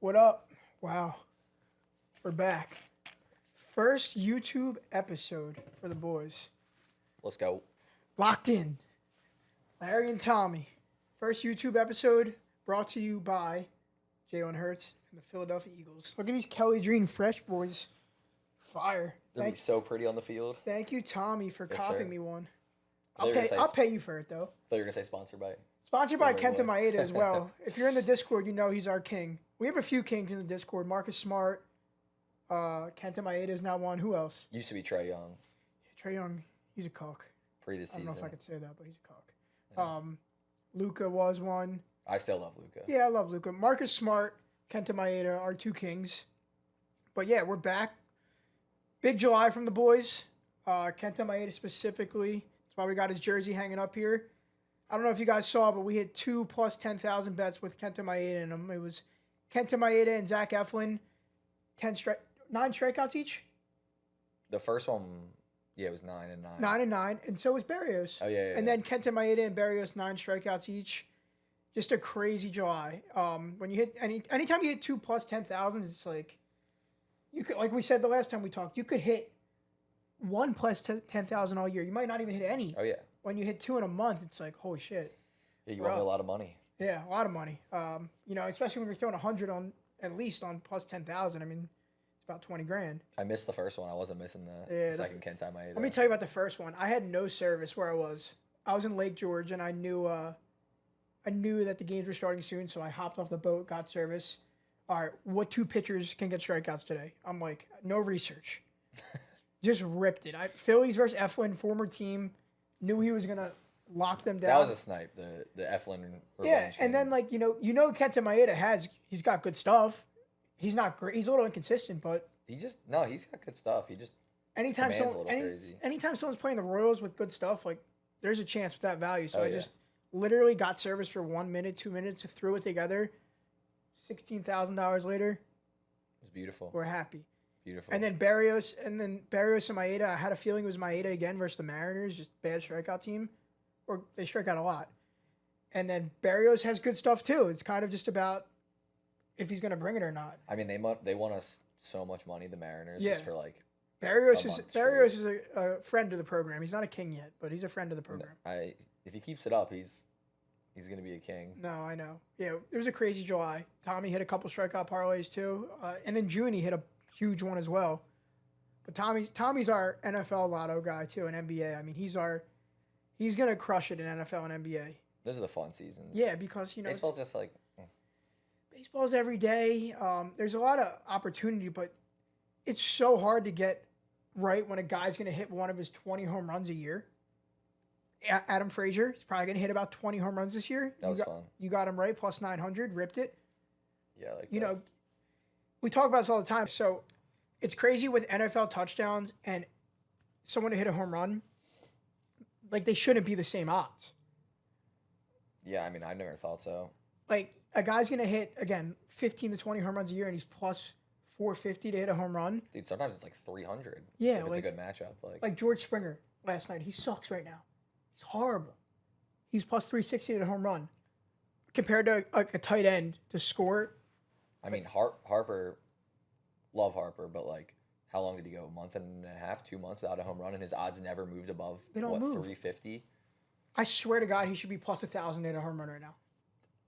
What up? Wow. We're back. First YouTube episode for the boys. Let's go. Locked in. Larry and Tommy. First YouTube episode brought to you by Jalen Hurts and the Philadelphia Eagles. Look at these Kelly Green Fresh boys. Fire. They're be so pretty on the field. Thank you, Tommy, for Yes, copying sir. me one. I thought I'll pay you for it, though. you were going to say sponsored by. Sponsored by Don't Kenta worry. Maeda as well. If you're in the Discord, you know he's our king. We have a few kings in the Discord. Marcus Smart. Kenta Maeda is now one. Who else? Used to be Trey Young. Trey Young. He's a cock. Pre this I don't season. know if I could say that, but he's a cock. Luca was one. I still love Luca. Yeah, I love Luca. Marcus Smart, Kenta Maeda, our two kings. But yeah, we're back. Big July from the boys. Kenta Maeda specifically. That's why we got his jersey hanging up here. I don't know if you guys saw, but we hit 2 plus 10,000 bets with Kenta Maeda in them. It was Kenta Maeda and Zach Eflin, 9 strikeouts each. The first one, yeah, it was 9 and 9. 9 and 9, and so was Barrios. Oh, yeah. And then Kenta Maeda and Barrios 9 strikeouts each. Just a crazy July. When you hit anytime you hit 2 plus 10,000, it's like you could, like we said the last time we talked, you could hit 1 plus 10,000 all year. You might not even hit any. Oh, yeah. When you hit 2 in a month, it's like holy shit. Yeah, you won a lot of money. Yeah, a lot of money. Especially when you're throwing 100 on at least on plus 10,000. I mean, it's about 20 grand. I missed the first one. I wasn't missing the second Kenta Maeda. Let me tell you about the first one. I had no service where I was. I was in Lake George, and I knew that the games were starting soon, so I hopped off the boat, got service. All right, what 2 pitchers can get strikeouts today? I'm like, no research. Just ripped it. Phillies versus Eflin, former team, knew he was going to lock them down. That was a snipe, the Eflin revenge. Yeah, and then, Kenta Maeda he's got good stuff. He's not great. He's a little inconsistent, but he's got good stuff. He just anytime commands a little crazy. anytime someone's playing the Royals with good stuff, like there's a chance with that value. So Oh, I yeah. just literally got service for 1 minute, 2 minutes, threw it together. $16,000 later, It was beautiful. we're happy. Beautiful. And then Barrios and Maeda. I had a feeling it was Maeda again versus the Mariners, just bad strikeout team, or they strike out a lot. And then Barrios has good stuff too. It's kind of just about if he's going to bring it or not. I mean, they won us so much money, the Mariners, Yeah. just for like. Barrios A is month a friend of the program. He's not a king yet, but he's a friend of the program. If he keeps it up, he's gonna be a king. No, I know. Yeah, it was a crazy July. Tommy hit a couple strikeout parlays too, and then Junie hit a huge one as well. But Tommy's our NFL lotto guy too, in NBA. I mean, he's gonna crush it in NFL and NBA. Those are the fun seasons. Yeah, because Baseball's just like. baseball's every day. There's a lot of opportunity, but it's so hard to get right when a guy's gonna hit one of his 20 home runs a year. Adam Frazier is probably going to hit about 20 home runs this year. That was fun. You got him right, plus 900, ripped it. Yeah, like We talk about this all the time. So it's crazy with NFL touchdowns and someone to hit a home run. Like, they shouldn't be the same odds. Yeah, I mean, I never thought so. Like, a guy's going to hit, again, 15 to 20 home runs a year, and he's plus 450 to hit a home run. Dude, sometimes it's like 300. Yeah, if it's a good matchup. Like George Springer last night. He sucks right now. He's horrible. He's plus 360 to hit a home run. Compared to like a tight end to score. I mean, Harper, love Harper, but like, how long did he go? A month and a half, 2 months without a home run, and his odds never moved above They don't move. 350. I swear to God, he should be plus 1,000 to hit a home run right now.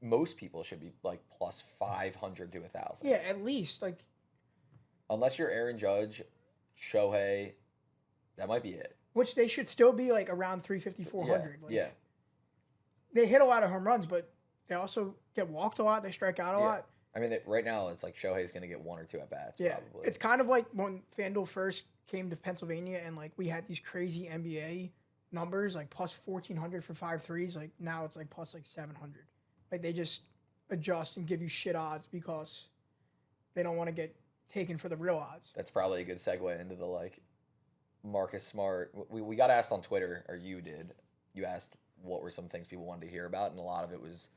Most people should be like plus 500 to 1,000. Yeah, at least like. Unless you're Aaron Judge, Shohei, that might be it. Which they should still be like around 350, 400. Yeah. They hit a lot of home runs, but they also get walked a lot. They strike out a lot. I mean, right now it's like Shohei's going to get 1 or 2 at bats. Yeah, probably. it's kind of like when FanDuel first came to Pennsylvania, and like we had these crazy NBA numbers, like plus 1,400 for 5 threes. Like now it's like plus like 700. Like they just adjust and give you shit odds because they don't want to get taken for the real odds. That's probably a good segue into the like Marcus Smart. We got asked on Twitter, or you did. You asked what were some things people wanted to hear about, and a lot of it was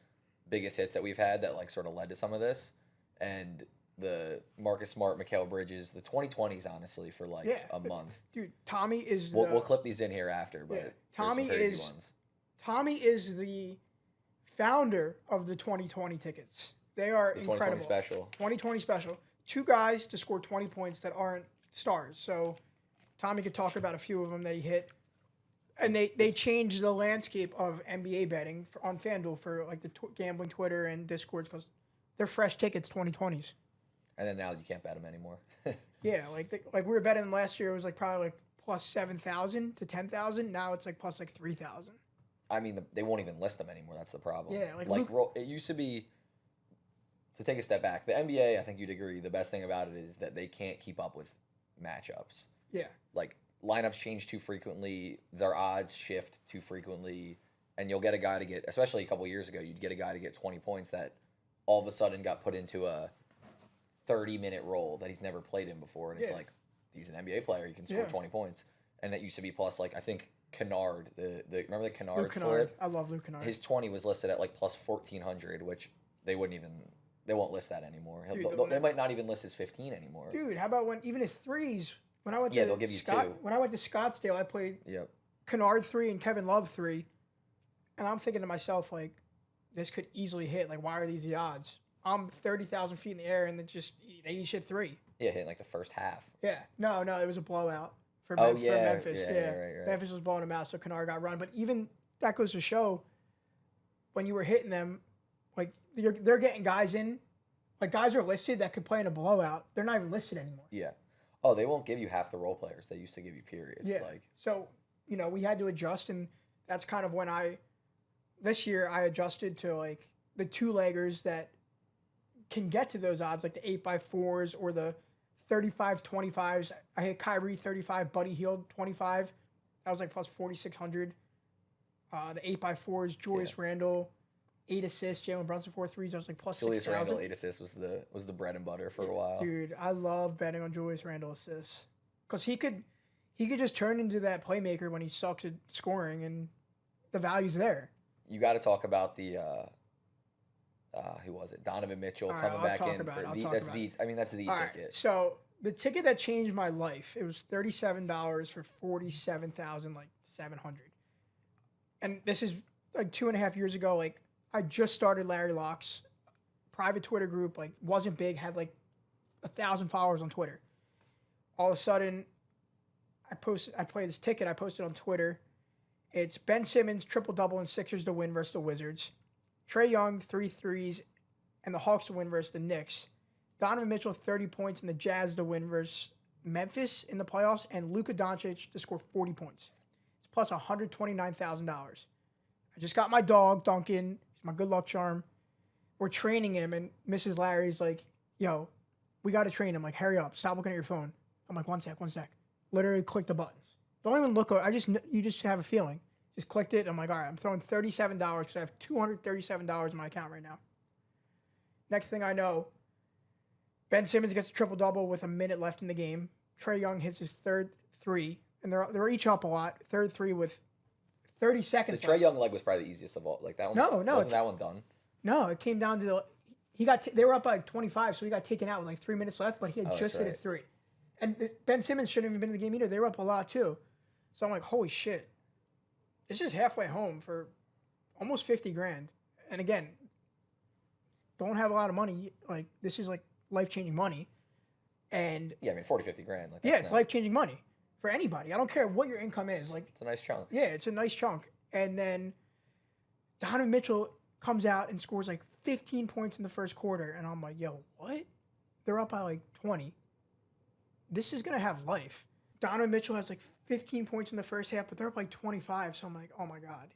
biggest hits that we've had that like sort of led to some of this. And the Marcus Smart, Mikal Bridges, the 2020s, honestly, for like a month. Dude, Tommy is we'll clip these in here after, but Tommy is the founder of the 2020 tickets. They are The incredible. 2020 special. 2020 special. 2 guys to score 20 points that aren't stars. So Tommy could talk about a few of them that he hit. And they changed the landscape of NBA betting on FanDuel for like the gambling Twitter and Discords because they're fresh tickets 2020s. And then now you can't bet them anymore. Yeah, like we were betting them last year. It was like probably like plus 7,000 to 10,000. Now it's like plus like 3,000. I mean, they won't even list them anymore. That's the problem. Yeah, it used to be. To take a step back, the NBA, I think you'd agree, the best thing about it is that they can't keep up with matchups. Yeah. Like, lineups change too frequently, their odds shift too frequently, and you'll get a guy to get, especially a couple years ago, you'd get a guy to get 20 points that all of a sudden got put into a 30-minute role that he's never played in before, and it's like, he's an NBA player, he can score 20 points. And that used to be plus, like, I think Kennard, remember the Kennard Luke Kennard. I love Luke Kennard. His 20 was listed at, like, plus 1,400, which they won't list that anymore. Dude, they might not even list his 15 anymore. Dude, how about even his threes? When I went they'll give you 2. When I went to Scottsdale, I played Kennard 3 and Kevin Love 3. And I'm thinking to myself, like, this could easily hit. Like, why are these the odds? I'm 30,000 feet in the air, and they each hit 3. Yeah, hitting like the first half. Yeah. No, it was a blowout for Memphis. Yeah. Right. Memphis was blowing them out, so Kennard got run. But even that goes to show when you were hitting them, like, they're getting guys in. Like, guys are listed that could play in a blowout. They're not even listed anymore. Yeah. Oh, they won't give you half the role players they used to give you, period. Yeah. So, we had to adjust, and that's kind of when this year I adjusted to, like, the 2-leggers that can get to those odds, like the 8x4s or the 35-25s. I hit Kyrie 35, Buddy Hield 25. That was like plus 4,600. The 8x4s, Julius Randle, 8 assists, Jalen Brunson 4 threes. I was like plus 6,000. Julius Randle 8 assists was the bread and butter for a while. Dude, I love betting on Julius Randle assists because he could just turn into that playmaker when he sucks at scoring, and the value's there. You got to talk about the who was it? Donovan Mitchell coming back in for that's the ticket. Right, so the ticket that changed my life, it was $37 for 47,700. And this is like 2.5 years ago. Like, I just started Larry Locke's private Twitter group. Like, wasn't big, had like 1,000 followers on Twitter. All of a sudden, I play this ticket. I posted on Twitter. It's Ben Simmons triple-double and Sixers to win versus the Wizards. Trey Young 3 threes and the Hawks to win versus the Knicks. Donovan Mitchell 30 points and the Jazz to win versus Memphis in the playoffs, and Luka Doncic to score 40 points. It's plus $129,000. I just got my dog, Duncan. He's my good luck charm. We're training him, and Mrs. Larry's like, yo, we got to train him. Like, hurry up. Stop looking at your phone. I'm like, one sec. Literally click the buttons. Don't even look. You just have a feeling. Just clicked it. I'm like, all right, I'm throwing $37 because I have $237 in my account right now. Next thing I know, Ben Simmons gets a triple-double with a minute left in the game. Trey Young hits his third 3, and they're each up a lot. Third 3 with 30 seconds left. The Trey Young leg was probably the easiest of all. Like, that one. Wasn't that one done? No, it came down to they were up by like 25, so he got taken out with like 3 minutes left, but he had just hit a 3. And Ben Simmons shouldn't have even been in the game either. They were up a lot too. So I'm like, holy shit. This is halfway home for almost $50,000. And again, don't have a lot of money. Like, this is like life-changing money. And yeah, I mean, 40, 50 grand. Like, it's life-changing money for anybody. I don't care what your income is. Like, it's a nice chunk. Yeah, it's a nice chunk. And then Donovan Mitchell comes out and scores like 15 points in the first quarter. And I'm like, yo, what? They're up by like 20. This is going to have life. Donovan Mitchell has like 15 points in the first half, but they're up like 25. So I'm like, oh my God.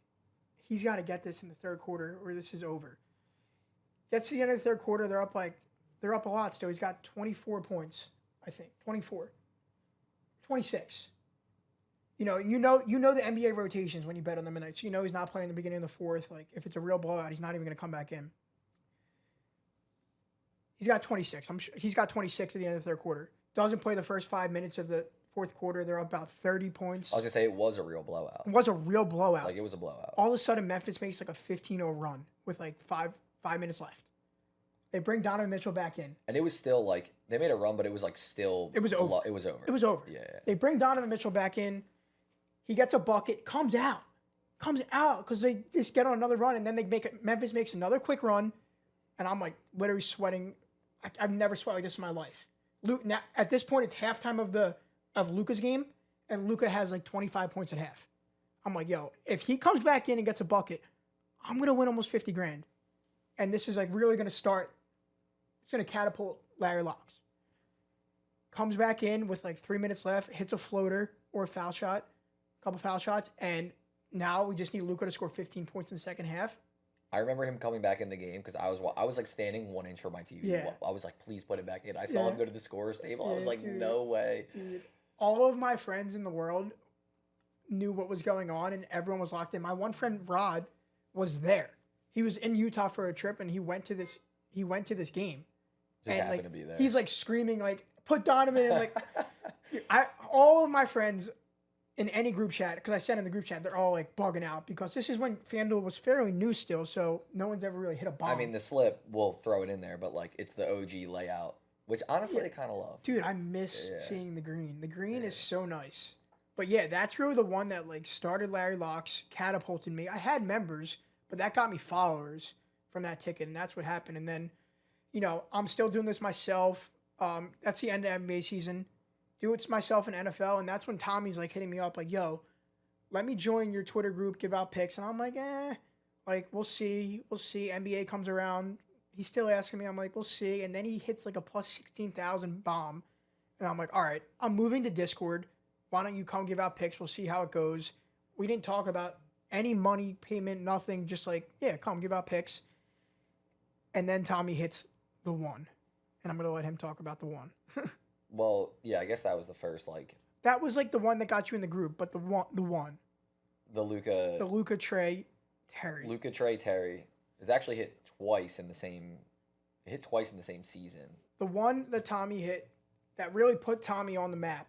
He's got to get this in the third quarter or this is over. Gets to the end of the third quarter, they're up a lot still. He's got 24 points, I think. 24. 26. You know the NBA rotations when you bet on them tonight. So you know he's not playing the beginning of the fourth. Like, if it's a real blowout, he's not even going to come back in. He's got 26. I'm sure he's got 26 at the end of the third quarter. Doesn't play the first 5 minutes of the fourth quarter. They're up about 30 points. I was going to say it was a real blowout. It was a real blowout. Like, it was a blowout. All of a sudden, Memphis makes like a 15-0 run with like five minutes left. They bring Donovan Mitchell back in. And it was still like, they made a run, but it was like still. It was over. It was over. It was over. Yeah. They bring Donovan Mitchell back in. He gets a bucket, comes out because they just get on another run, and then Memphis makes another quick run, and I'm like literally sweating. I've never sweat like this in my life. Luke, now, at this point, it's halftime of Luca's game, and Luca has like 25 points at half. I'm like, yo, if he comes back in and gets a bucket, I'm gonna win almost 50 grand, and this is like really gonna start. It's gonna catapult Larry Locks. Comes back in with like 3 minutes left, hits a floater or a foul shot, a couple foul shots, and now we just need Luca to score 15 points in the second half. I remember him coming back in the game because I was like standing 1 inch from my TV. Yeah. I was like, please put it back in. I saw him go to the scorer's table. I was like, dude. no way. Dude, all of my friends in the world knew what was going on, and everyone was locked in. My one friend Rod was there. He was in Utah for a trip, and he went to this game. Just and happened like to be there. he's like screaming like, put Donovan in. Like all of my friends in any group chat, because I sent in the group chat, they're all like bugging out because this is when FanDuel was fairly new still, so no one's ever really hit a bomb. I mean, the slip, we'll throw it in there, but like it's the OG layout, which honestly I kind of love. Dude, I miss seeing the green. The green is so nice. But yeah, that's really the one that like started Larry Locks, catapulted me. I had members, but that got me followers from that ticket, and that's what happened. And then, you know, I'm still doing this myself. That's the end of NBA season. Do it myself in NFL, and that's when Tommy's like hitting me up, like, "Yo, let me join your Twitter group, give out picks." And I'm like, like we'll see. NBA comes around, he's still asking me. I'm like, we'll see. And then he hits like a plus 16,000 bomb, and I'm like, all right, I'm moving to Discord. Why don't you come give out picks? We'll see how it goes. We didn't talk about any money payment, nothing. Just like, yeah, come give out picks. And then Tommy hits the one, and I'm gonna let him talk about the one. Well, yeah, I guess that was the first like That was like the one that got you in the group, but the one. the Luca Trey Terry. Luca Trey Terry. It's actually hit twice in the same season. The one that Tommy hit that really put Tommy on the map.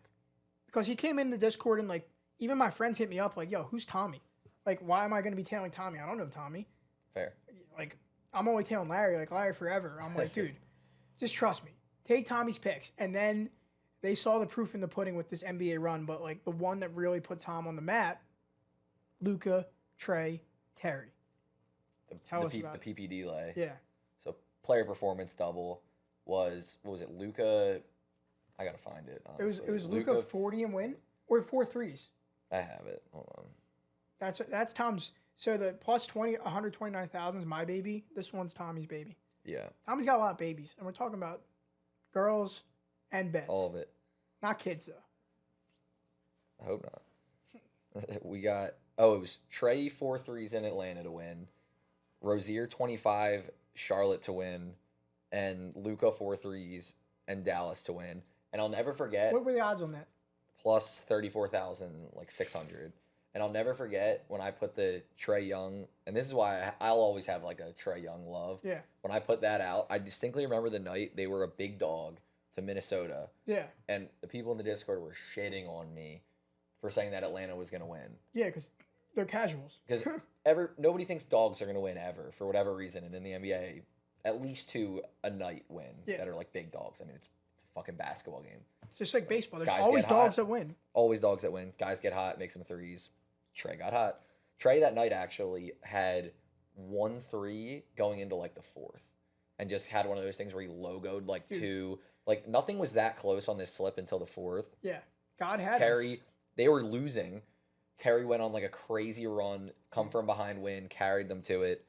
Because he came in the Discord and like even my friends hit me up like, yo, who's Tommy? Like, why am I gonna be tailing Tommy? I don't know Tommy. Fair. Like, I'm only tailing Larry, like Larry forever. I'm like, dude, just trust me. Take Tommy's picks. And then they saw the proof in the pudding with this NBA run, but like the one that really put Tom on the map, Luca Trey Terry. Tell us about the PPD lay. Yeah. So player performance double was, what was it, Luca? I gotta find it. Honestly. It was Luca 40 and win or 4 threes. I have it. Hold on. That's Tom's. So the plus 129,000 is my baby. This one's Tommy's baby. Yeah. Tommy's got a lot of babies, and we're talking about girls and beds. All of it. Not kids though. I hope not. We got it was Trey 4 threes in Atlanta to win, Rozier 25 Charlotte to win, and Luca 4 threes and Dallas to win. And I'll never forget. What were the odds on that? Plus 34,600. And I'll never forget when I put the Trey Young, and this is why I'll always have like a Trey Young love. Yeah. When I put that out, I distinctly remember the night they were a big dog to Minnesota. Yeah. And the people in the Discord were shitting on me for saying that Atlanta was going to win. Yeah, because they're casuals. Because nobody thinks dogs are going to win ever for whatever reason. And in the NBA, at least 2 a night win that are like big dogs. I mean, it's a fucking basketball game. It's just like baseball. There's Guys always get dogs hot. that win. Always dogs that win. Guys get hot, make some threes. Trey got hot. Trey that night actually had 1 3 going into like the 4th. And just had one of those things where he logoed like 2. Like nothing was that close on this slip until the 4th. Yeah. God had Terry, us. they were losing. Terry went on like a crazy run, come from behind win, carried them to it.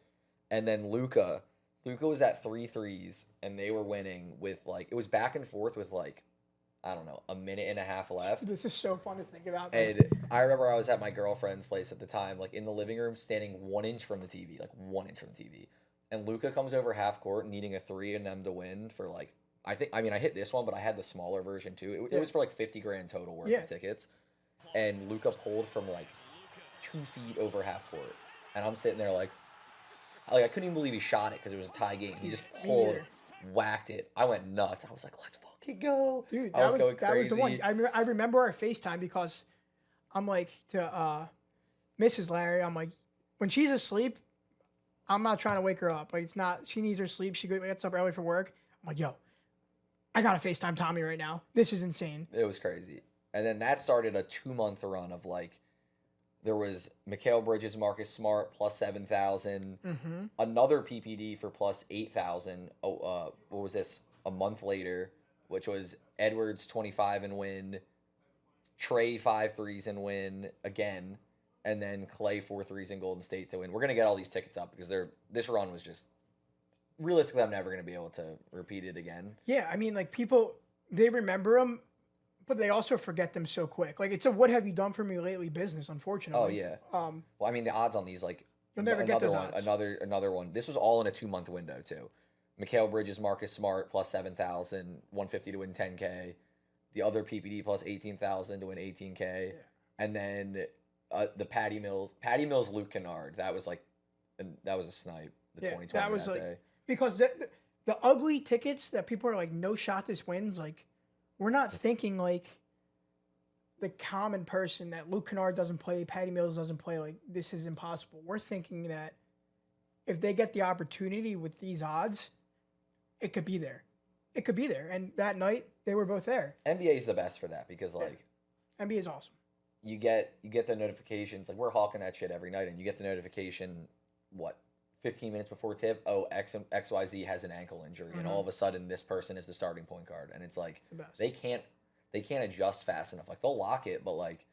And then Luca was at 3 threes, and they were winning with like, it was back and forth with like, I don't know, a minute and a half left. This is so fun to think about. And I remember I was at my girlfriend's place at the time, like in the living room, standing 1 inch from the TV, like 1 inch from the TV. And Luca comes over half court, needing a 3 and them to win for like, I hit this one, but I had the smaller version too. It was for like 50 grand total worth of tickets. And Luca pulled from like 2 feet over half court. And I'm sitting there like I couldn't even believe he shot it because it was a tie game. He just pulled, whacked it. I went nuts. I was like, let's fucking go. Dude, that was the one. I remember our FaceTime because I'm like to Mrs. Larry, I'm like, when she's asleep, I'm not trying to wake her up. Like it's not, she needs her sleep. She gets up early for work. I'm like, yo, I got to FaceTime Tommy right now. This is insane. It was crazy. And then that started a 2-month run of like There was Mikal Bridges, Marcus Smart plus 7,000. Mm-hmm. Another PPD for plus 8,000. What was this? A month later, which was Edwards 25 and win, Trey 5 threes and win again, and then Clay 4 threes in Golden State to win. We're gonna get all these tickets up because this run was just realistically, I'm never gonna be able to repeat it again. Yeah, I mean, like people, they remember them, but they also forget them so quick. Like it's a "what have you done for me lately" business, unfortunately. Oh yeah. Well, I mean the odds on these like you'll never get those one, odds. Another one. This was all in a 2-month window too. Mikal Bridges, Marcus Smart plus 7,000, 150 to win 10K. The other PPD plus 18,000 to win 18K, Yeah. and then the Patty Mills, Luke Kennard. That was a snipe. The 2020 that was like day. because the ugly tickets that people are like no shot this wins. Like we're not thinking like the common person that Luke Kennard doesn't play, Patty Mills doesn't play. Like this is impossible. We're thinking that if they get the opportunity with these odds, it could be there. It could be there. And that night they were both there. NBA is the best for that because like NBA is awesome. You get the notifications, like we're hawking that shit every night, and you get the notification 15 minutes before tip, oh, XYZ has an ankle injury, and all of a sudden this person is the starting point guard, and it's like It's the best. they can't adjust fast enough. Like they'll lock it, but like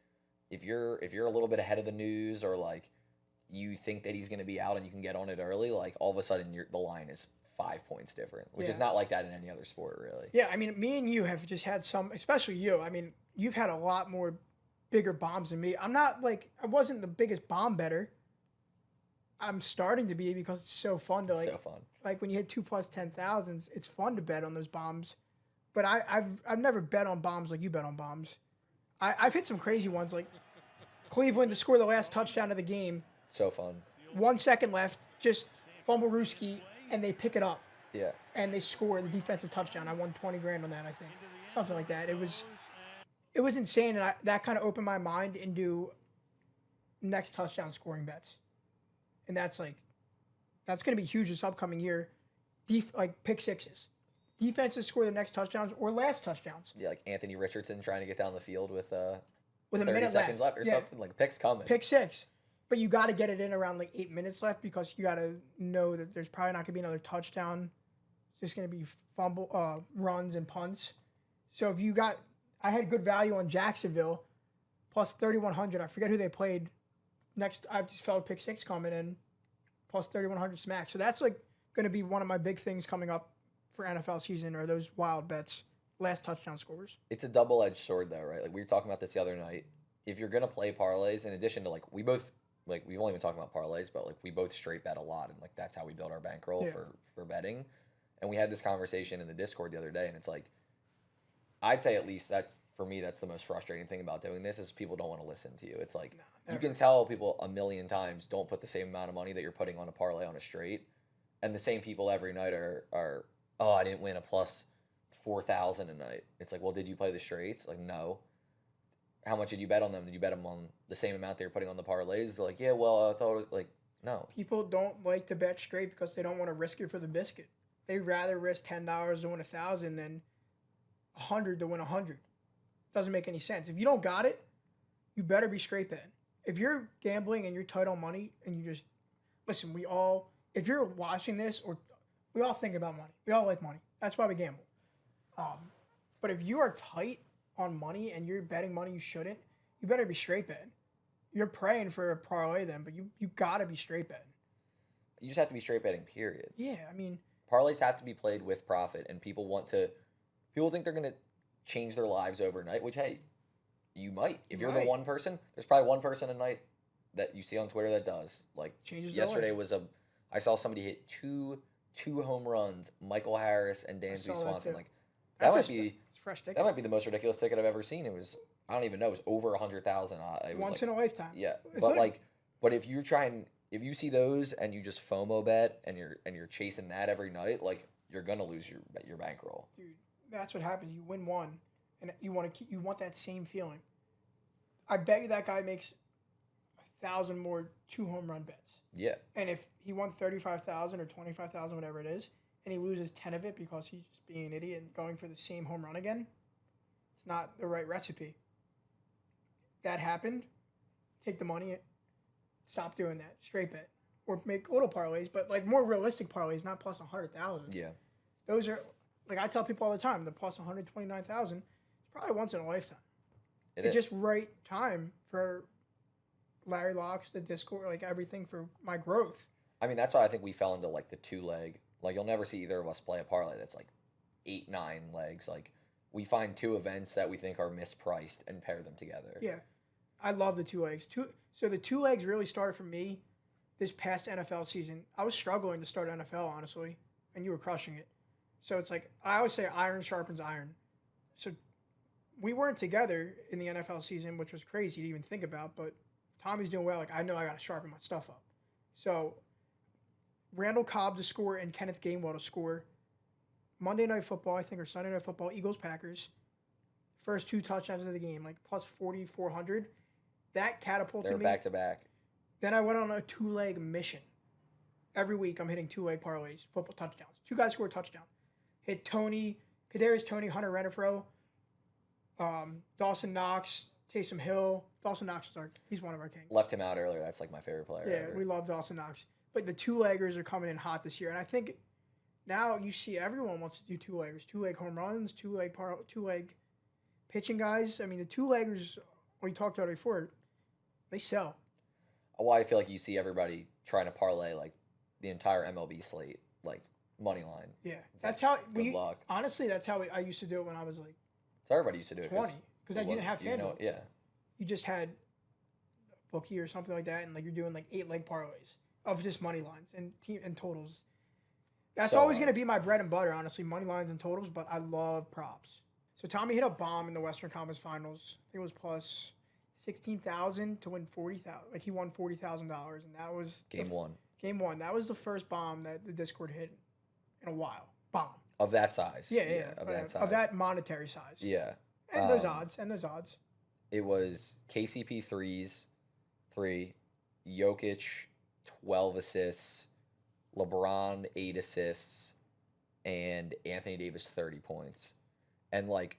if you're a little bit ahead of the news, or like you think that he's going to be out and you can get on it early, like all of a sudden the line is 5 points different, which is not like that in any other sport, really. Yeah, I mean, me and you have just had some, especially you. I mean, you've had a lot more bigger bombs than me. I wasn't the biggest bomb better. I'm starting to be because it's so fun to like. So fun. Like when you hit 2 plus 10,000s, it's fun to bet on those bombs. But I've never bet on bombs like you bet on bombs. I've hit some crazy ones like Cleveland to score the last touchdown of the game. So fun. 1 second left, just fumble Ruski, and they pick it up. Yeah. And they score the defensive touchdown. I won 20 grand on that, I think. Something like that. It was insane, and that kind of opened my mind into next touchdown scoring bets. And that's going to be huge this upcoming year. Like pick sixes. Defenses score the next touchdowns or last touchdowns. Yeah, like Anthony Richardson trying to get down the field with a 30 minute seconds left or something. Like pick's coming. Pick six. But you got to get it in around like 8 minutes left because you got to know that there's probably not going to be another touchdown. It's just going to be runs and punts. So I had good value on Jacksonville plus 3,100. I forget who they played. Next, I just felt pick six coming in plus 3,100 smack. So that's like going to be one of my big things coming up for NFL season, or those wild bets, last touchdown scores. It's a double-edged sword though, right? Like we were talking about this the other night. If you're going to play parlays, in addition to like we've only been talking about parlays, but like we both straight bet a lot, and like that's how we build our bankroll for betting. And we had this conversation in the Discord the other day, and it's like, I'd say at least that's the most frustrating thing about doing this is people don't want to listen to you. It's like you can tell people a million times don't put the same amount of money that you're putting on a parlay on a straight, and the same people every night are oh, I didn't win a plus 4,000 a night. It's like, well, did you play the straights? Like, no. How much did you bet on them? Did you bet them on the same amount they were putting on the parlays? They're like, yeah, well, I thought it was like, no. People don't like to bet straight because they don't want to risk it for the biscuit. They'd rather risk $10 to win 1,000 than 100 to win 100. Doesn't make any sense. If you don't got it, you better be straight betting. If you're gambling and you're tight on money and you just listen, if you're watching this, or we all think about money. We all like money. That's why we gamble. But if you are tight on money and you're betting money you shouldn't, you better be straight betting. You're praying for a parlay then, but you gotta be straight betting. You just have to be straight betting, period. Yeah, I mean, parlays have to be played with profit, and people think they're gonna change their lives overnight, which hey, you might. If you're the one person, there's probably one person a night that you see on Twitter that does. Like changes yesterday I saw somebody hit two home runs, Michael Harris and Dansby Swanson. Like it's fresh ticket. That might be the most ridiculous ticket I've ever seen. It was, I don't even know, it was over 100,000. Once in a lifetime. Yeah, but if you see those and you just FOMO bet and you're chasing that every night, like you're gonna lose your bankroll. Dude, that's what happens. You win one, and you want that same feeling. I bet you that guy makes 1,000 more 2 home run bets. Yeah. And if he won 35,000 or 25,000, whatever it is, and he loses 10 of it because he's just being an idiot and going for the same home run again, it's not the right recipe. That happened. Take the money stop doing that. Straight bet. Or make little parlays, but like more realistic parlays, not plus 100,000. Yeah. Those are, like I tell people all the time, the plus 129,000 is probably once in a lifetime. It's just right time for Larry Locks, the Discord, like everything for my growth. I mean, that's why I think we fell into like the 2-leg. Like you'll never see either of us play a parlay that's like 8, 9 legs. Like we find 2 events that we think are mispriced and pair them together. Yeah, I love the 2 legs. So the 2 legs really started for me this past NFL season. I was struggling to start NFL, honestly, and you were crushing it. So it's like I always say, iron sharpens iron. So we weren't together in the NFL season, which was crazy to even think about. But Tommy's doing well. Like I know I got to sharpen my stuff up. So Randall Cobb to score and Kenneth Gainwell to score. Monday Night Football, I think, or Sunday Night Football, Eagles Packers. First 2 touchdowns of the game, like plus 4,400. That catapulted me. They're back to back. Then I went on a 2-leg mission. Every week I'm hitting 2-leg parlays, football touchdowns. 2 guys score a touchdown. Hit Tony, Kadarius Toney, Hunter Renfrow, Dawson Knox, Taysom Hill. Dawson Knox he's one of our kings. Left him out earlier. That's like my favorite player. Yeah, ever. we love Dawson Knox. But the 2-leggers are coming in hot this year. And I think now you see everyone wants to do 2-leggers. 2-leg home runs, 2-leg pitching guys. I mean, the 2-leggers, we talked about it before, they sell. Well, I feel like you see everybody trying to parlay like the entire MLB slate, like money line. Yeah, that's how. Good luck. Honestly, that's how I used to do it when I was like. So everybody used to do it. 20, because I didn't have FanDuel. Yeah. You just had a bookie or something like that, and like you're doing like 8-leg parlays of just money lines and totals. That's always going to be my bread and butter, honestly, money lines and totals. But I love props. So Tommy hit a bomb in the Western Conference Finals. I think it was plus 16,000 to win 40,000. Like he won $40,000, and that was Game 1. Game 1. That was the first bomb that the Discord hit in a while. Bomb of that size. Yeah. Of that size. Of that monetary size. Yeah. And those odds. It was KCP 3, Jokic 12 assists, LeBron 8 assists, and Anthony Davis 30 points. And like,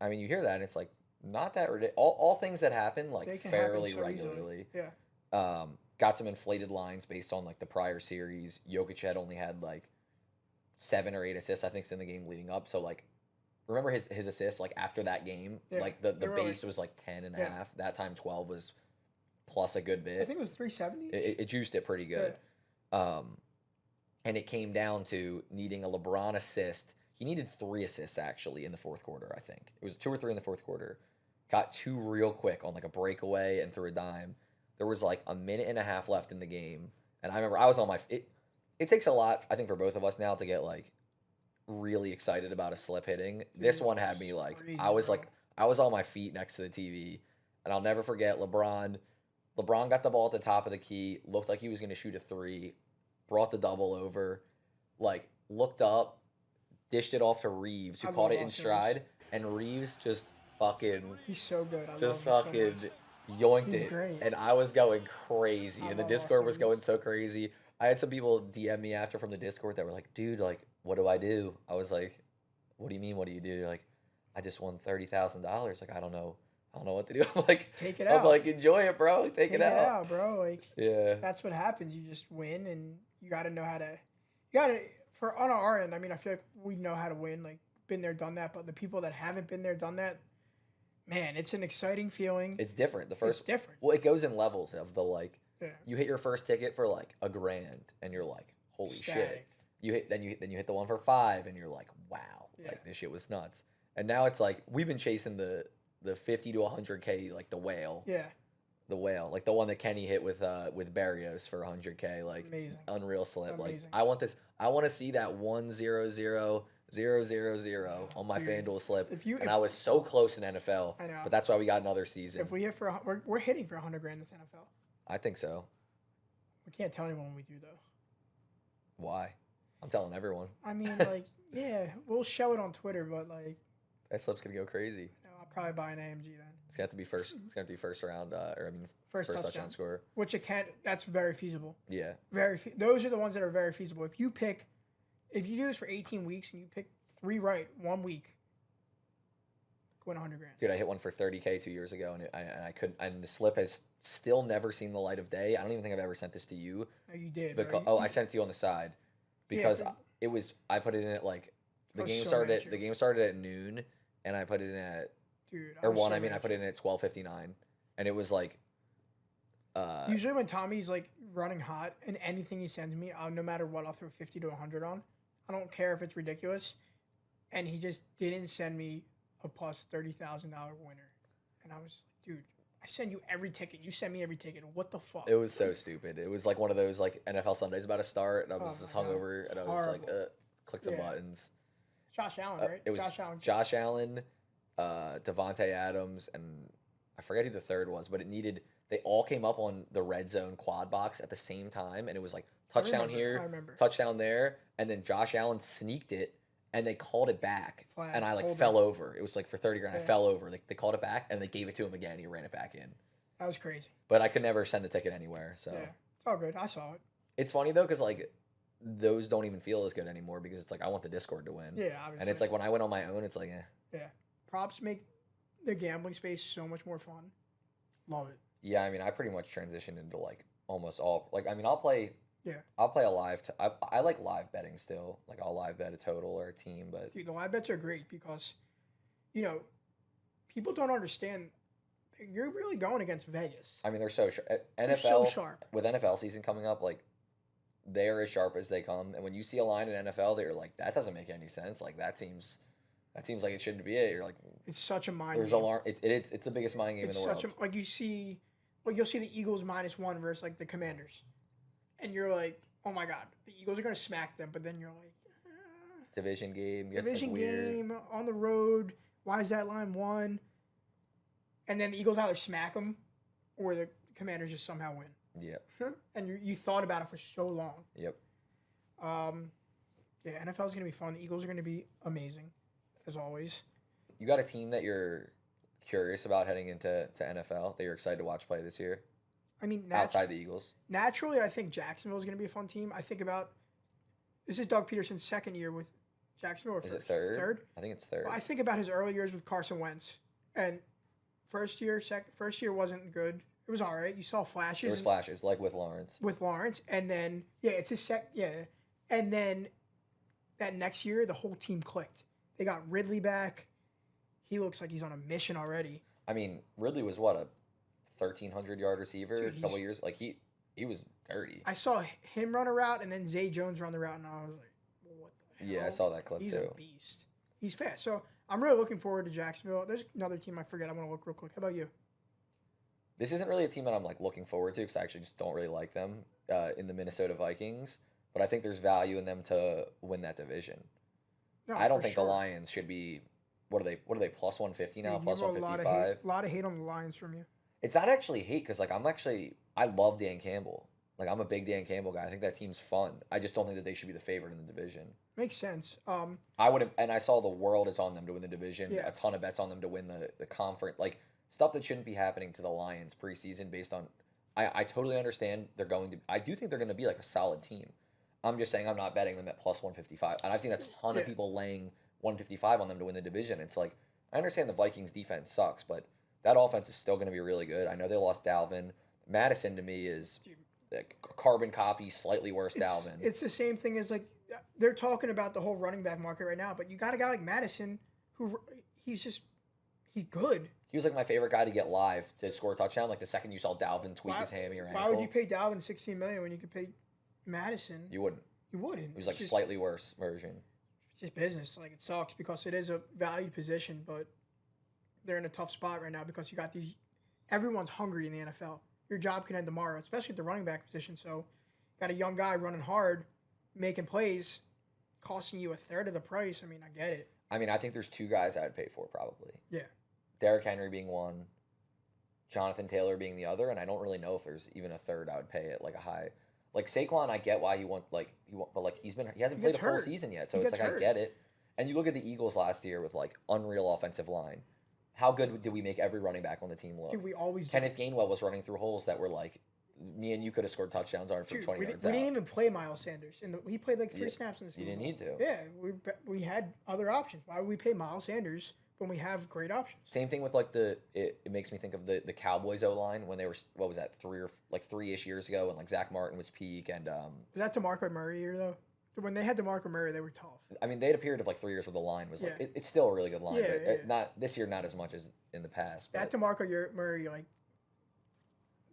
I mean, you hear that and it's like not that ridiculous. All things that happen like fairly regularly. Easily. Yeah. Got some inflated lines based on like the prior series. Jokic had only had like 7 or 8 assists, I think, in the game leading up. So like, remember his assists like after that game, like the base was like 10 and a half. That time 12 was plus a good bit. I think it was 370. It juiced it pretty good. Yeah. And it came down to needing a LeBron assist. He needed 3 assists actually in the fourth quarter. I think it was 2 or 3 in the fourth quarter. Got 2 real quick on like a breakaway and threw a dime. There was like a minute and a half left in the game, and I remember I was on my. It takes a lot, I think, for both of us now to get like really excited about a slip hitting. Dude, this one had me like crazy, I was on my feet next to the TV, and I'll never forget LeBron. LeBron got the ball at the top of the key, looked like he was going to shoot a 3, brought the double over, like looked up, dished it off to Reeves, who caught it in stride, and Reeves just fucking. He's so good. Just fucking. Yoinked it, great. And I was going crazy, and the Discord was going so crazy. I had some people DM me after from the Discord that were like, "Dude, like, what do I do?" I was like, "What do you mean? What do you do?" They're like, "I just won $30,000. Like, I don't know what to do." I'm like, "Take it out." I'm like, "Enjoy it, bro. Take it out, bro." Like, yeah, that's what happens. You just win, and you got to know how to. You got to for on our end. I mean, I feel like we know how to win. Like, been there, done that. But the people that haven't been there, done that. Man, it's an exciting feeling. It's different. It's different. Well, it goes in levels of the like. Yeah. You hit your first ticket for like $1,000, and you're like, "Holy shit!" You hit then you hit the one for 5, and you're like, "Wow!" Yeah. Like this shit was nuts. And now it's like we've been chasing the 50 to 100K, like the whale. Yeah. The whale, like the one that Kenny hit with Barrios for 100K, like amazing. Unreal slip. Amazing. Like I want this. I want to see that 1-0-0-0-0-0 on my FanDuel slip. And I was so close in NFL. I know. But that's why we got another season. If we hit we're hitting for $100,000 in this NFL. I think so. We can't tell anyone when we do though. Why? I'm telling everyone. I mean, like, yeah, we'll show it on Twitter, but like that slip's gonna go crazy. I'll probably buy an AMG then. It's gonna have to be first. It's gonna have to be first round, first touchdown score. Which it can. That's very feasible. Yeah. Those are the ones that are very feasible. If you do this for 18 weeks and you pick 3 right 1 week, win 100 grand. Dude, I hit one for 30K 2 years ago, and I couldn't. And the slip has still never seen the light of day. I don't even think I've ever sent this to you. No, you did. Because I sent it to you on the side because it was. I put it in at like the game started at noon, and I put it in at I put it in at 12:59, and it was like. Usually when Tommy's like running hot and anything he sends me, no matter what, I'll throw 50 to 100 on. I don't care if it's ridiculous, and he just didn't send me a plus $30,000 winner, and I was like, dude, I send you every ticket. You send me every ticket. What the fuck? It was so stupid. It was like one of those like NFL Sundays about to start, and I was just hungover, and I was like, click some buttons. Josh Allen, right? It was Josh Allen, Devontae Adams, and I forget who the third was, but they all came up on the red zone quad box at the same time, and it was like touchdown here, touchdown there, and then Josh Allen sneaked it, and they called it back, and I like fell over. It was like for 30 grand, I fell over. Like they called it back, and they gave it to him again, and he ran it back in. That was crazy. But I could never send the ticket anywhere, so. Yeah, it's all good. I saw it. It's funny, though, because, like, those don't even feel as good anymore because it's like, I want the Discord to win. Yeah, obviously. And it's like, when I went on my own, it's like, eh. Yeah. Props make the gambling space so much more fun. Love it. Yeah, I mean, I pretty much transitioned into, like, almost all. Like, I mean, I'll play a live. I like live betting still. Like, I'll live bet a total or a team, but. Dude, the live bets are great because, you know, people don't understand. You're really going against Vegas. I mean, they're so sharp. They're so sharp. With NFL season coming up, like, they're as sharp as they come. And when you see a line in NFL, they're like, that doesn't make any sense. Like, that seems like it shouldn't be it. You're like, it's such a mind there's game. Alarm. It's the biggest mind game in the world. Like, you'll see the Eagles -1 versus, like, the Commanders. And you're like, oh, my God, the Eagles are going to smack them. But then you're like, division game. Division like game on the road. Why is that line 1? And then the Eagles either smack them or the Commanders just somehow win. Yep. And you thought about it for so long. Yep. Yeah, NFL is going to be fun. The Eagles are going to be amazing, as always. You got a team that you're curious about heading into NFL that you're excited to watch play this year? I mean, outside the Eagles? Naturally, I think Jacksonville is going to be a fun team. I think about this is Doug Peterson's second year with Jacksonville. Or is it third? Third? I think it's third. Well, I think about his early years with Carson Wentz. And first year wasn't good. It was all right. You saw flashes. There was flashes, like with Lawrence. And then it's his and then that next year the whole team clicked. They got Ridley back. He looks like he's on a mission already. I mean, Ridley was what, a 1,300-yard receiver a couple years. Like he was dirty. I saw him run a route and then Zay Jones run the route, and I was like, what the hell? Yeah, I saw that clip he's too. He's a beast. He's fast. So I'm really looking forward to Jacksonville. There's another team I forget. I'm gonna look real quick. How about you? This isn't really a team that I'm like looking forward to because I actually just don't really like them in the Minnesota Vikings. But I think there's value in them to win that division. No, I don't think the Lions should be. What are they? Plus 150 now? Plus 155. A lot of hate on the Lions from you. It's not actually hate because like I love Dan Campbell. Like I'm a big Dan Campbell guy. I think that team's fun. I just don't think that they should be the favorite in the division. Makes sense. I would have, and I saw the world is on them to win the division. Yeah. A ton of bets on them to win the conference. Like stuff that shouldn't be happening to the Lions preseason based on. I totally understand they're going to. I do think they're going to be like a solid team. I'm just saying I'm not betting them at plus 155. And I've seen a ton of people laying 155 on them to win the division. It's like I understand the Vikings defense sucks, but that offense is still going to be really good. I know they lost Dalvin. Madison to me is a carbon copy, slightly worse Dalvin. It's the same thing as like they're talking about the whole running back market right now, but you got a guy like Madison who he's good. He was like my favorite guy to get live to score a touchdown. Like the second you saw Dalvin tweak his hammy or ankle. Why would you pay Dalvin $16 million when you could pay Madison? You wouldn't. You wouldn't. He was like a slightly worse version. It's just business. Like it sucks because it is a valued position, but they're in a tough spot right now because you got these. Everyone's hungry in the NFL. Your job can end tomorrow, especially at the running back position. So, got a young guy running hard, making plays, costing you a third of the price. I mean, I get it. I mean, I think there's two guys I'd pay for probably. Yeah. Derrick Henry being one, Jonathan Taylor being the other, and I don't really know if there's even a third I would pay at like a high. Like Saquon, I get why but like he hasn't played a full season yet, so it's like I get it. And you look at the Eagles last year with like unreal offensive line. How good did we make every running back on the team look? Dude, we always Kenneth Gainwell was running through holes that were like me and you could have scored touchdowns on it from Dude, 20 we, yards we out. didn't even play Miles Sanders. He played like 3 snaps in the Super You didn't Bowl. need to. Yeah, we had other options. Why would we pay Miles Sanders when we have great options? Same thing with like it makes me think of the Cowboys O line when they were, what was that, 3-ish years ago, and like Zach Martin was peak, and Was that DeMarco Murray year though? When they had DeMarco Murray, they were tough. I mean, they had a period of like 3 years where the line was like Yeah. it's still a really good line, Yeah, but yeah. not this year, not as much as in the past. But That DeMarco Murray, like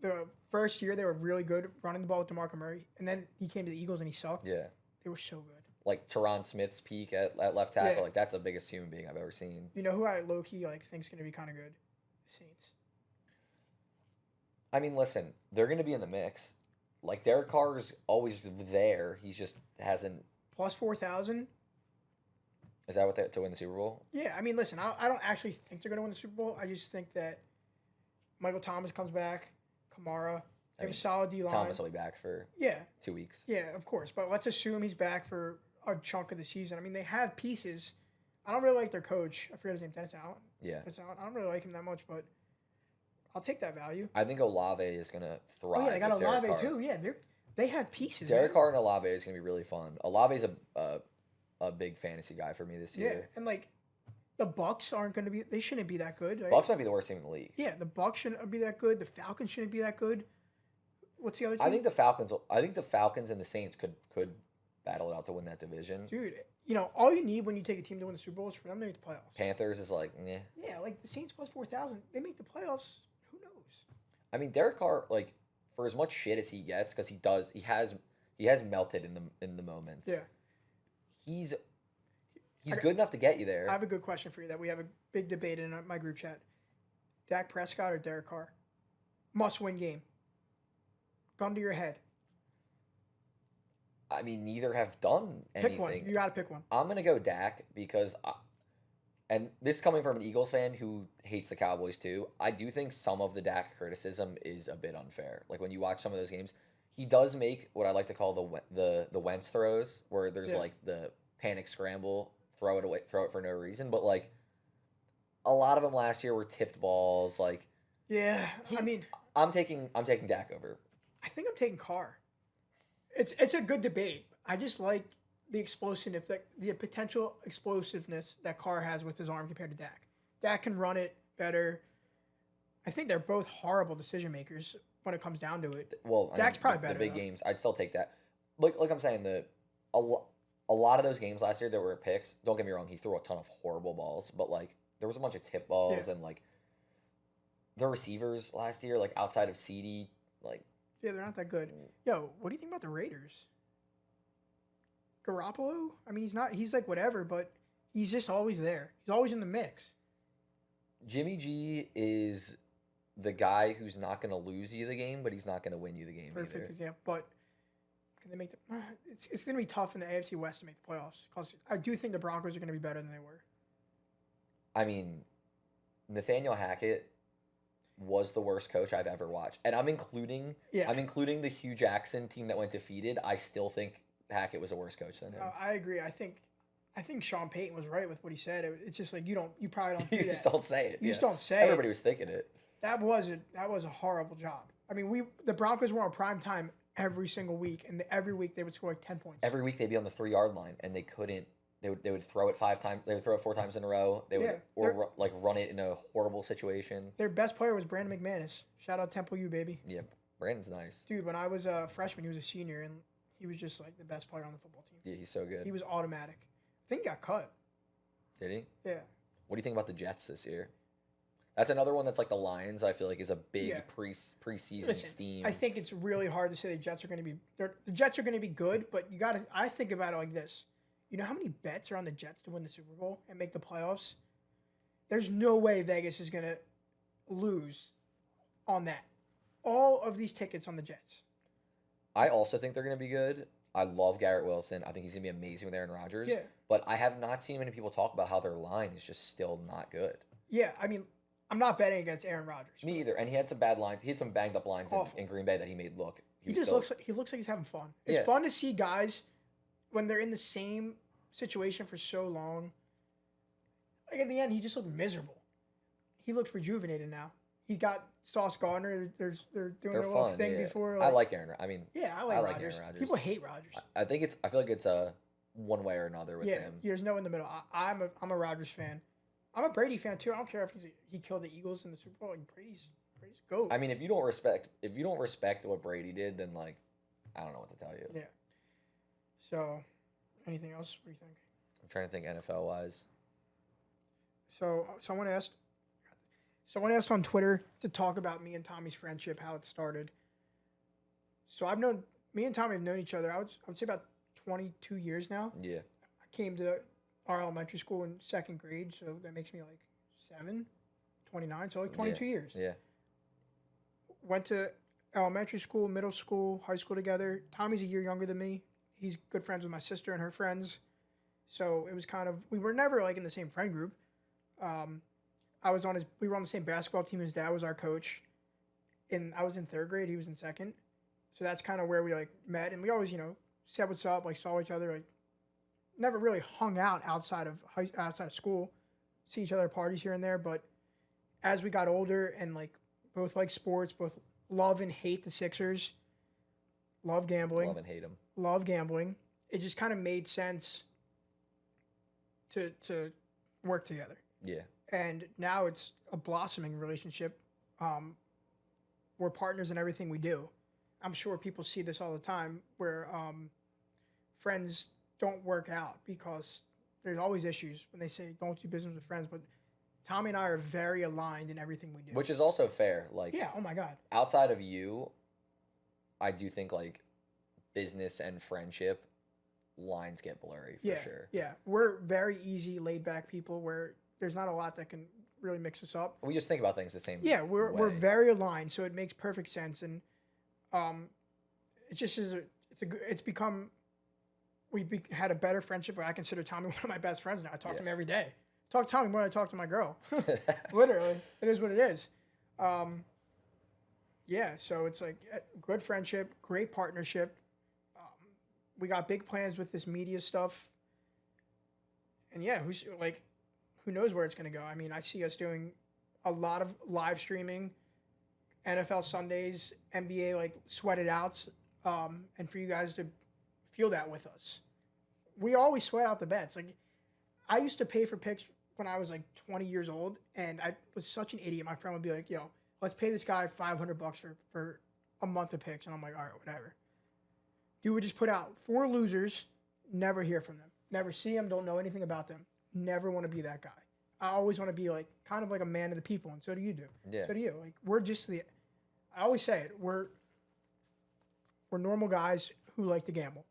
the first year, they were really good running the ball with DeMarco Murray, and then he came to the Eagles and he sucked. yeah, They were so good. like Teron Smith's peak at left tackle, Yeah. like that's the biggest human being I've ever seen. You know who I low key like think's gonna be kind of good? The Saints. I mean, listen, they're going to be in the mix. Like Derek Carr's always there. He just hasn't. Plus 4,000. Is that what to win the Super Bowl? Yeah, I mean, listen, I don't actually think they're going to win the Super Bowl. I just think that Michael Thomas comes back, Kamara, they have a solid D line. Thomas will be back for Yeah, 2 weeks. yeah, of course. But let's assume he's back for a chunk of the season. I mean, they have pieces. I don't really like their coach. I forget his name. Dennis Allen. Yeah. I don't really like him that much, but I'll take that value. I think Olave is going to thrive. Oh, yeah, they got with Derek Olave Carr. too. Yeah, they have pieces. Derek man. Carr and Olave is going to be really fun. Olave's a big fantasy guy for me this Yeah, year. and like the Bucks aren't going to be. They shouldn't be that good. Right? Bucks might be the worst team in the league. Yeah, the Bucks shouldn't be that good. The Falcons shouldn't be that good. What's the other team? I think the Falcons and the Saints could battle it out to win that division. Dude, you know, all you need when you take a team to win the Super Bowl is for them to make the playoffs. Panthers is like, yeah. Yeah, like the Saints plus 4,000. They make the playoffs. Who knows? I mean, Derek Carr, like, for as much shit as he gets, because he has melted in the moments. Yeah. He's good enough to get you there. I have a good question for you that we have a big debate in my group chat. Dak Prescott or Derek Carr? Must-win game. Gun to your head. I mean, neither have done anything. Pick one. You got to pick one. I'm gonna go Dak because, and this coming from an Eagles fan who hates the Cowboys too. I do think some of the Dak criticism is a bit unfair. Like when you watch some of those games, he does make what I like to call the Wentz throws, where there's like the panic scramble, throw it for no reason. But like a lot of them last year were tipped balls. Like Yeah, I mean, I'm taking Dak over. I think I'm taking Carr. It's a good debate. I just like the explosiveness, the potential explosiveness that Carr has with his arm compared to Dak. Dak can run it better. I think they're both horrible decision makers when it comes down to it. Well, Dak's probably better. The big though. games, I'd still take that. Like I'm saying, a lot of those games last year that were picks. Don't get me wrong, he threw a ton of horrible balls, but like there was a bunch of tip balls and like the receivers last year, like outside of CD, like. Yeah, they're not that good. Yo, what do you think about the Raiders? Garoppolo? I mean, he's like whatever, but he's just always there. He's always in the mix. Jimmy G is the guy who's not going to lose you the game, but he's not going to win you the game Perfect either. example. But can they make the? It's going to be tough in the AFC West to make the playoffs because I do think the Broncos are going to be better than they were. I mean, Nathaniel Hackett was the worst coach I've ever watched, and I'm including the Hugh Jackson team that went defeated. I still think Hackett was a worse coach than him. I agree. I think Sean Payton was right with what he said. It's just like you probably don't. You do just that. don't say it. You just don't say Everybody it. was thinking it. That was a horrible job. I mean, the Broncos were on prime time every single week, and every week they would score like 10 points. Every week they'd be on the 3-yard line, and they couldn't. They would throw it 5 times. They would throw it 4 times in a row. They would run it in a horrible situation. Their best player was Brandon McManus. Shout out Temple U, baby. Yeah, Brandon's nice. Dude, when I was a freshman, he was a senior, and he was just like the best player on the football team. Yeah, he's so good. He was automatic. I think he got cut. Did he? Yeah. What do you think about the Jets this year? That's another one that's like the Lions. I feel like is a big preseason steam. I think it's really hard to say the Jets are going to be. The Jets are going to be good, but you got to. I think about it like this. You know how many bets are on the Jets to win the Super Bowl and make the playoffs? There's no way Vegas is going to lose on that. All of these tickets on the Jets. I also think they're going to be good. I love Garrett Wilson. I think he's going to be amazing with Aaron Rodgers. Yeah. But I have not seen many people talk about how their line is just still not good. Yeah, I mean, I'm not betting against Aaron Rodgers. Me either. And he had some bad lines. He had some banged up lines in Green Bay that he made look. He looks like he's having fun. It's fun to see guys when they're in the same situation for so long. Like at the end, he just looked miserable. He looked rejuvenated now. He got Sauce Gardner. They're doing They're a little fun. thing Yeah. before. I Like, like Aaron. I mean, yeah, I I like like Rodgers. Aaron Rodgers. People hate Rodgers. I think it's. I feel like it's a one way or another with Yeah, him. there's no in the middle. I'm a Rodgers fan. I'm a Brady fan too. I don't care if he killed the Eagles in the Super Bowl. Like Brady's GOAT. I mean, if you don't respect what Brady did, then like, I don't know what to tell you. Yeah. So, anything else? What do you think? I'm trying to think NFL wise. So someone asked on Twitter to talk about me and Tommy's friendship, how it started. So me and Tommy have known each other. I would say about 22 years now. Yeah. I came to our elementary school in second grade, so that makes me like 29, so like 22 years. Yeah. Went to elementary school, middle school, high school together. Tommy's a year younger than me. He's good friends with my sister and her friends. So it was kind of, we were never like in the same friend group. We were on the same basketball team. His dad was our coach. I was in third grade. He was in second. So that's kind of where we like met. And we always, said what's up, like saw each other, like never really hung out outside of school, see each other at parties here and there. But as we got older and like both like sports, both love and hate the Sixers, love gambling, Love and hate him. love gambling, it just kind of made sense to work together. Yeah. And now it's a blossoming relationship. We're partners in everything we do. I'm sure people see this all the time where friends don't work out because there's always issues when they say don't do business with friends. But Tommy and I are very aligned in everything we do. Which is also fair. Like, yeah, oh my God. outside of you, I do think like business and friendship lines get blurry for sure. Yeah, we're very easy, laid back people where there's not a lot that can really mix us up. We just think about things the same. Yeah, we're way. very aligned, so it makes perfect sense, and it just is had a better friendship where I consider Tommy one of my best friends now. I talk to him every day. Talk to Tommy more than I talk to my girl. Literally, it is what it is. Yeah, so it's like good friendship, great partnership. We got big plans with this media stuff, and yeah, who knows where it's going to go? I mean, I see us doing a lot of live streaming, NFL Sundays, NBA like sweated outs, and for you guys to feel that with us. We always sweat out the bets. Like, I used to pay for picks when I was like 20 years old, and I was such an idiot. My friend would be like, "Yo, let's pay this guy $500 for a month of picks," and I'm like, "All right, whatever." Dude would just put out 4 losers, never hear from them, never see them, don't know anything about them. Never want to be that guy. I always want to be like kind of like a man of the people, and so do you do. Yeah. So do you. Like I always say it. We're normal guys who like to gamble.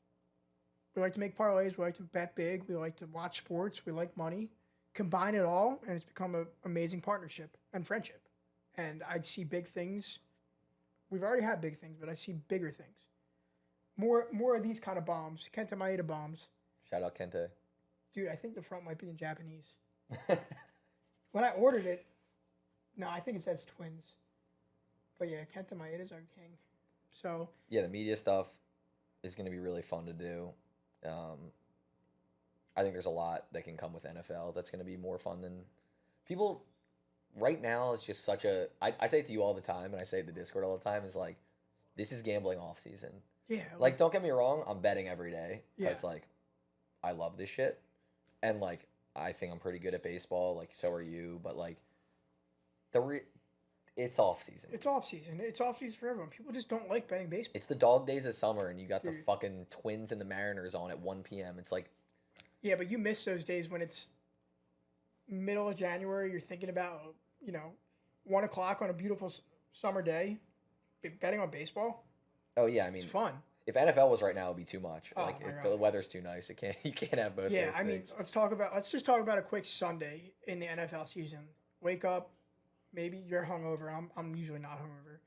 We like to make parlays. We like to bet big. We like to watch sports. We like money. Combine it all, and it's become an amazing partnership and friendship. And I see big things. We've already had big things, but I see bigger things. More of these kind of bombs. Kenta Maeda bombs. Shout out Kenta. Dude, I think the front might be in Japanese. When I ordered it, no, I think it says twins. But yeah, Kenta Maeda's our king. So yeah, the media stuff is going to be really fun to do. I think there's a lot that can come with NFL that's going to be more fun than people. Right now, it's just such a. I say it to you all the time, and I say it to Discord all the time. Is like, this is gambling off season. yeah, Like, don't get me wrong, I'm betting every day because Yeah. like, I love this shit, and like, I think I'm pretty good at baseball. Like, so are you. But like, it's off season. it's off season. It's off season for everyone. People just don't like betting baseball. It's the dog days of summer, and you got the Dude. fucking Twins and the Mariners on at 1 p.m. It's like, Yeah, but you miss those days when it's middle of January. You're thinking about 1 o'clock on a beautiful summer day, betting on baseball. oh yeah, I mean, It's fun. if NFL was right now, it'd be too much. Oh, Like, my if God. the weather's too nice. You can't have both. Yeah, those I mean, things. let's just talk about a quick Sunday in the NFL season. Wake up, maybe you're hungover. I'm usually not hungover.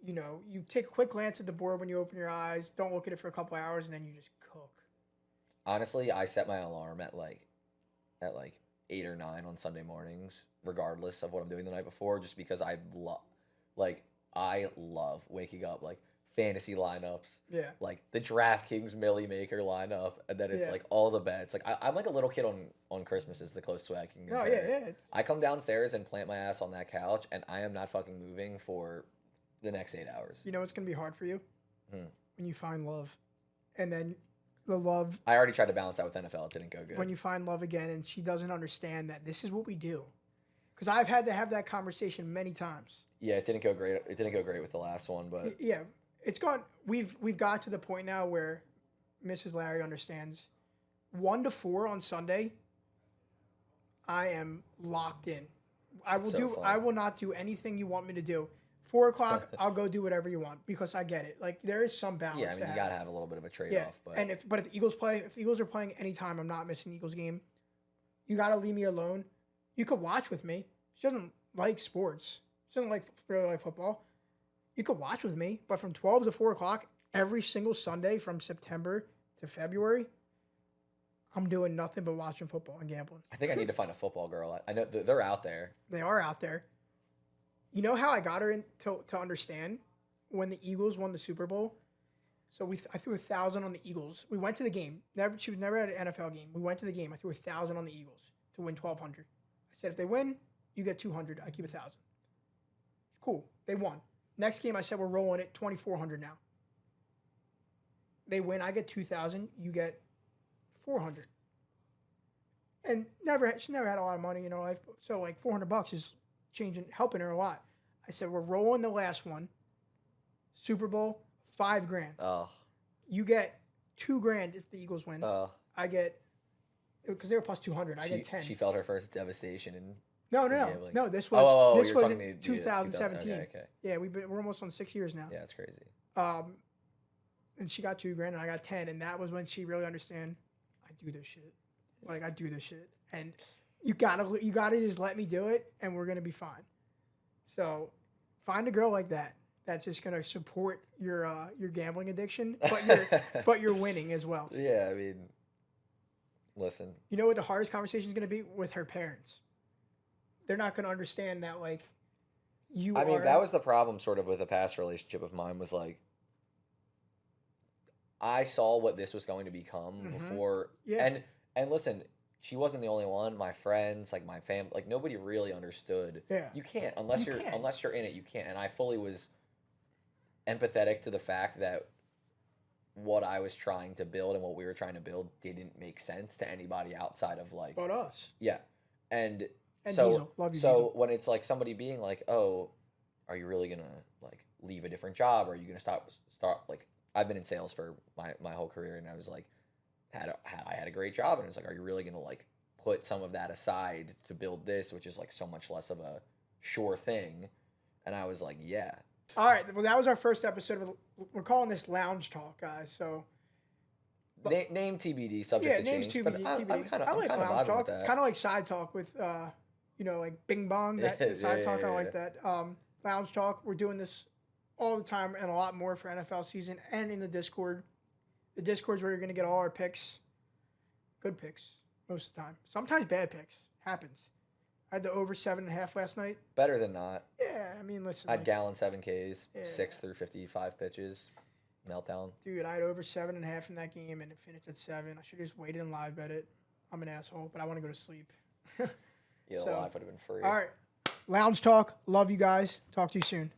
You take a quick glance at the board when you open your eyes. Don't look at it for a couple hours, and then you just cook. Honestly, I set my alarm at like 8 or 9 on Sunday mornings, regardless of what I'm doing the night before, just because I love waking up like fantasy lineups. Yeah. Like the DraftKings Millie Maker lineup, and then it's Yeah. like all the bets. Like I'm like a little kid on Christmas is the closest way I can No, compare. yeah. I come downstairs and plant my ass on that couch, and I am not fucking moving for the next 8 hours. You know what's gonna be hard for you? Hmm. When you find love, and then the love. I already tried to balance out with NFL. It didn't go good. When you find love again, and she doesn't understand that this is what we do, because I've had to have that conversation many times. Yeah, it didn't go great. It didn't go great with the last one, but Yeah, it's gone. We've got to the point now where Mrs. Larry understands. 1 to 4 on Sunday. I am locked in. I will So fun. I will not do anything you want me to do. 4 o'clock, I'll go do whatever you want because I get it. Like there is some balance. yeah, I mean to you have. gotta have a little bit of a trade Yeah, off. But and if the Eagles play, if the Eagles are playing anytime, I'm not missing the Eagles game. You gotta leave me alone. You could watch with me. She doesn't like sports. She doesn't really like football. You could watch with me, but from 12 to 4 o'clock every single Sunday from September to February, I'm doing nothing but watching football and gambling. I think I need to find a football girl. I know they're out there. They are out there. You know how I got her to understand when the Eagles won the Super Bowl? So I threw 1,000 on the Eagles. We went to the game. She was never at an NFL game. We went to the game. I threw 1,000 on the Eagles to win 1,200. I said, if they win, you get 200. I keep 1,000. Cool. They won. Next game, I said we're rolling it 2,400 now. They win. I get 2,000. You get 400. And she never had a lot of money in her life. So like $400 is helping her a lot. I said we're rolling the last one. Super Bowl, $5,000. Oh. You get $2,000 if the Eagles win. Oh. I get, because they were plus 200. I get 10. She felt her first devastation and. No. This was this was in 2017. Okay. Yeah, we're almost on 6 years now. Yeah, it's crazy. And she got $2,000 and I got 10, and that was when she really understand. I do this shit. Like I do this shit, and you gotta just let me do it, and we're gonna be fine. So, find a girl like that that's just gonna support your gambling addiction, but you're winning as well. Yeah, I mean, listen. You know what the hardest conversation is gonna be with her parents? They're not gonna understand that like you. I mean, that was the problem, sort of, with a past relationship of mine. Was like, I saw what this was going to become before, and listen. She wasn't the only one. My friends, like my family, like nobody really understood. Yeah. You can't unless you're in it. You can't. And I fully was empathetic to the fact that what I was trying to build and what we were trying to build didn't make sense to anybody outside of like. But us. Yeah, and so Diesel. Love you, so Diesel. when it's like somebody being like, "Oh, are you really gonna like leave a different job? Or are you gonna start like?" I've been in sales for my whole career, and I was like. I had a great job, and it's like, are you really gonna like put some of that aside to build this, which is like so much less of a sure thing? And I was like, yeah. All right, well, that was our first episode. We're calling this Lounge Talk, guys. So name TBD, subject to change. TBD, but TBD. I'm kind of I like vibing Lounge Talk. with that. It's kind of like Side Talk with, like Bing Bong. That Side Talk, I like that. Lounge Talk. We're doing this all the time and a lot more for NFL season and in the Discord. The Discord's where you're going to get all our picks. Good picks most of the time. Sometimes bad picks. Happens. I had the over 7.5 last night. Better than not. Yeah, I mean, listen. I had Gallon 7Ks, Yeah. 6 through 55 pitches. Meltdown. Dude, I had over 7.5 in that game and it finished at 7. I should have just waited and live bet it. I'm an asshole, but I want to go to sleep. Yeah, the live would have been free. All right. Lounge Talk. Love you guys. Talk to you soon.